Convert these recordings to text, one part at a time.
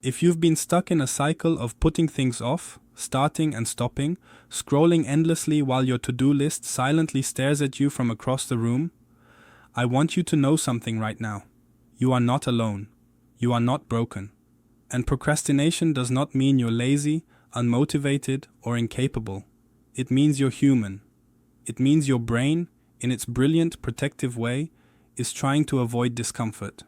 If you've been stuck in a cycle of putting things off, starting and stopping, scrolling endlessly while your to-do list silently stares at you from across the room, I want you to know something right now. You are not alone. You are not broken. And procrastination does not mean you're lazy, unmotivated, or incapable. It means you're human. It means your brain, in its brilliant protective way, is trying to avoid discomfort.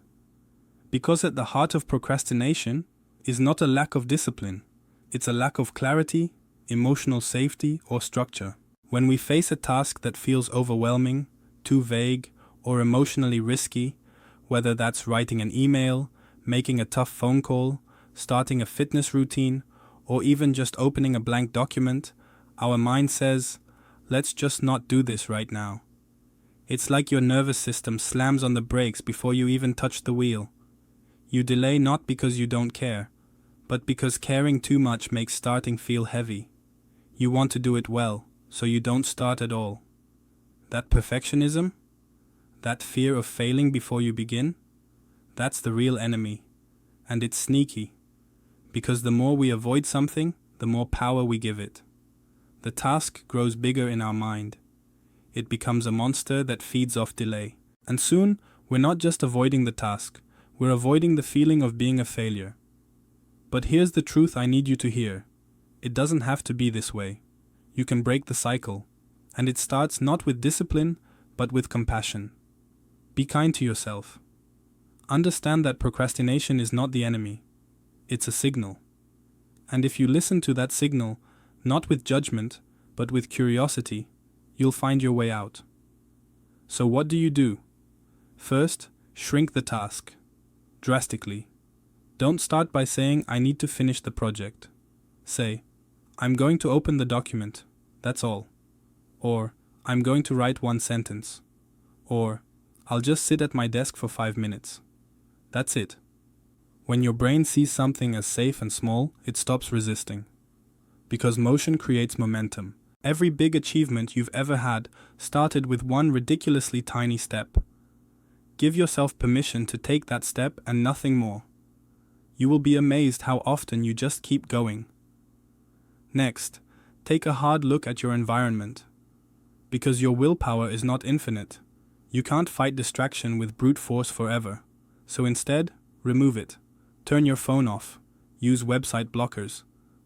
Because at the heart of procrastination is not a lack of discipline. It's a lack of clarity, emotional safety, or structure. When we face a task that feels overwhelming, too vague, or emotionally risky, whether that's writing an email, making a tough phone call, starting a fitness routine, or even just opening a blank document, our mind says, let's just not do this right now. It's like your nervous system slams on the brakes before you even touch the wheel. You delay not because you don't care, but because caring too much makes starting feel heavy. You want to do it well, so you don't start at all. That perfectionism? That fear of failing before you begin? That's the real enemy. And it's sneaky. Because the more we avoid something, the more power we give it. The task grows bigger in our mind. It becomes a monster that feeds off delay. And soon, we're not just avoiding the task, we're avoiding the feeling of being a failure. But here's the truth I need you to hear. It doesn't have to be this way. You can break the cycle. And it starts not with discipline, but with compassion. Be kind to yourself. Understand that procrastination is not the enemy. It's a signal. And if you listen to that signal, not with judgment, but with curiosity, you'll find your way out. So what do? First, shrink the task. Drastically. Don't start by saying, I need to finish the project. Say, I'm going to open the document, that's all. Or, I'm going to write one sentence. Or, I'll just sit at my desk for 5 minutes. That's it. When your brain sees something as safe and small, it stops resisting. Because motion creates momentum. Every big achievement you've ever had started with one ridiculously tiny step. Give yourself permission to take that step and nothing more. You will be amazed how often you just keep going. Next, take a hard look at your environment. Because your willpower is not infinite. You can't fight distraction with brute force forever. So instead, remove it. Turn your phone off. Use website blockers.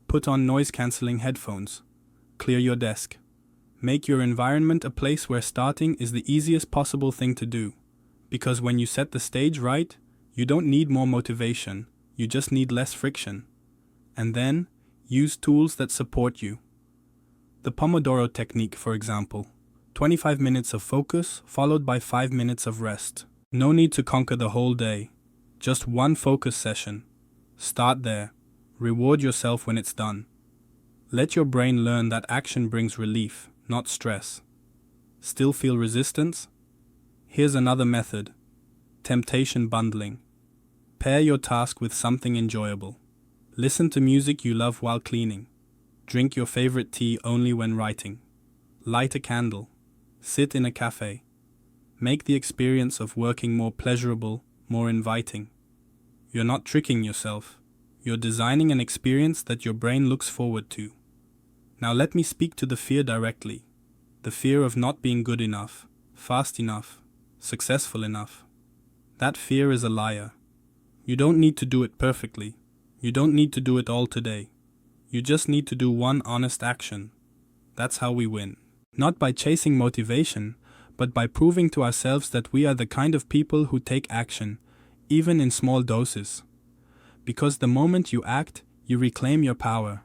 Put on noise-canceling headphones. Clear your desk. Make your environment a place where starting is the easiest possible thing to do. Because when you set the stage right, you don't need more motivation, you just need less friction. And then, use tools that support you. The Pomodoro technique, for example. 25 minutes of focus, followed by 5 minutes of rest. No need to conquer the whole day. Just one focus session. Start there. Reward yourself when it's done. Let your brain learn that action brings relief, not stress. Still feel resistance? Here's another method. Temptation bundling. Pair your task with something enjoyable. Listen to music you love while cleaning. Drink your favorite tea only when writing. Light a candle. Sit in a cafe. Make the experience of working more pleasurable, more inviting. You're not tricking yourself. You're designing an experience that your brain looks forward to. Now let me speak to the fear directly. The fear of not being good enough, fast enough, successful enough. That fear is a liar. You don't need to do it perfectly. You don't need to do it all today. You just need to do one honest action. That's how we win. Not by chasing motivation, but by proving to ourselves that we are the kind of people who take action, even in small doses. Because the moment you act, you reclaim your power.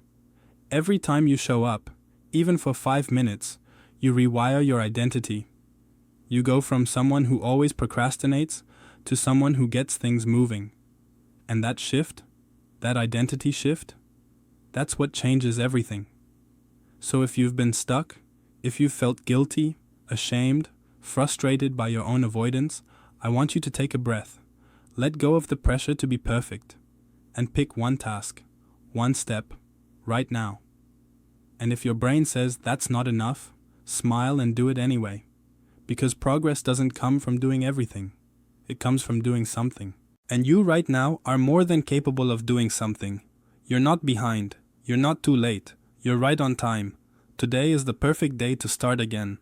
Every time you show up, even for 5 minutes, you rewire your identity. You go from someone who always procrastinates to someone who gets things moving. And that shift, that identity shift, that's what changes everything. So if you've been stuck, if you've felt guilty, ashamed, frustrated by your own avoidance, I want you to take a breath. Let go of the pressure to be perfect. And pick one task, one step, right now. And if your brain says that's not enough, smile and do it anyway. Because progress doesn't come from doing everything. It comes from doing something. And you right now are more than capable of doing something. You're not behind. You're not too late. You're right on time. Today is the perfect day to start again.